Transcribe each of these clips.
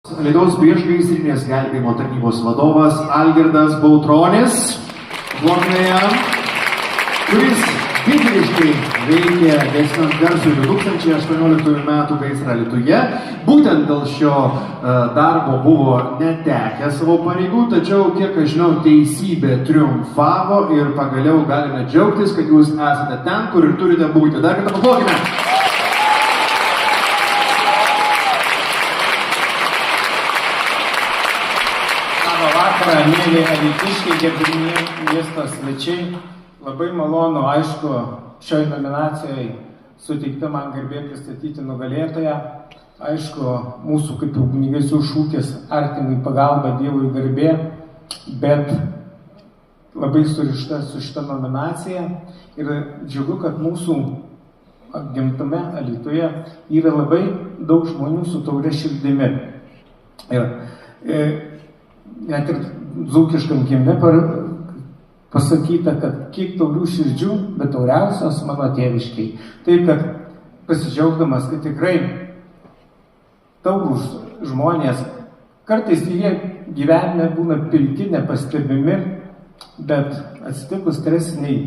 Lietuvos priešgaisrinės gelbėjimo tarnybos vadovas Algirdas Bautronis, kuris didvyriškai veikė gesinant garsųjį 2018 metų gaisrą Alytuje. Būtent dėl šio darbo buvo netekę savo pareigų, tačiau, kiek aš žinau, teisybė triumfavo ir pagaliau galime džiaugtis, kad jūs esate ten, kur ir turite būti. Dar kartą paplokime. Vakarą, mėly alytiškiai, gerbimi miesto svečiai. Labai malonu, aišku, šioj nominacijai suteikti man garbė pristatyti nugalėtoją. Aišku, mūsų kaip ugniagesių šūkis artimui pagalba, Dievui garbė, bet labai surišta su šita nominacija. Ir džiugu, kad mūsų gimtame Alytuje yra labai daug žmonių su tauria širdimi. Ir net ir dzūkiškam gimne pasakyta, kad kiek taurių širdžių, bet tauriausios mano tėviškiai. Taip, kad pasidžiaugdamas, kad tikrai taurūs žmonės, kartais jie gyvenime būna pilki, nepastebimi, bet atsitikus stresiniai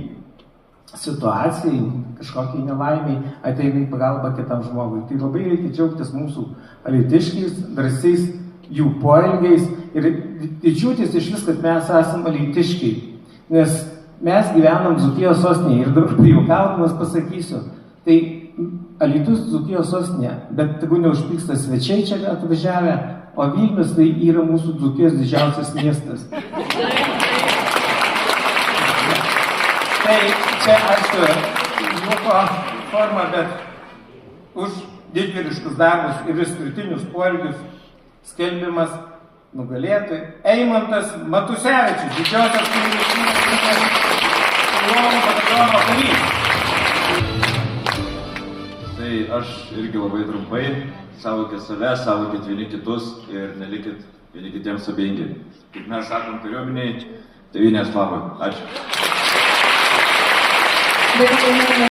situacijai, kažkokiai nelaimiai, ateina į pagalbą kitam žmogui. Tai labai reikia džiaugtis mūsų alytiškiais, drąsiais jų poelgiais ir didžiuotis iš vis, kad mes esame alytiškiai, nes mes gyvenam Dzūkijos sostinėje ir dabar pajuokaudamas pasakysiu, tai Alytus Dzūkijos sostinė, bet tegu neužpyksta svečiai čia atvažiavę, o Vilnius tai yra mūsų Dzūkijos didžiausias miestas. Tai čia, aišku, juoko forma, bet už didvyriškus darbus ir išskirtinius poelgius skelbimas nugalėtojai Eimantas Matusevičius, didžiosios kunigaikštystės Luomo bataliono karys. Tai aš irgi labai trumpai, saugokit save, saugokit vieni kitus ir nelikit vieni kitiems abejingi. Kaip mes sakom kariuomeniai, tėvynės labui. Ačiū.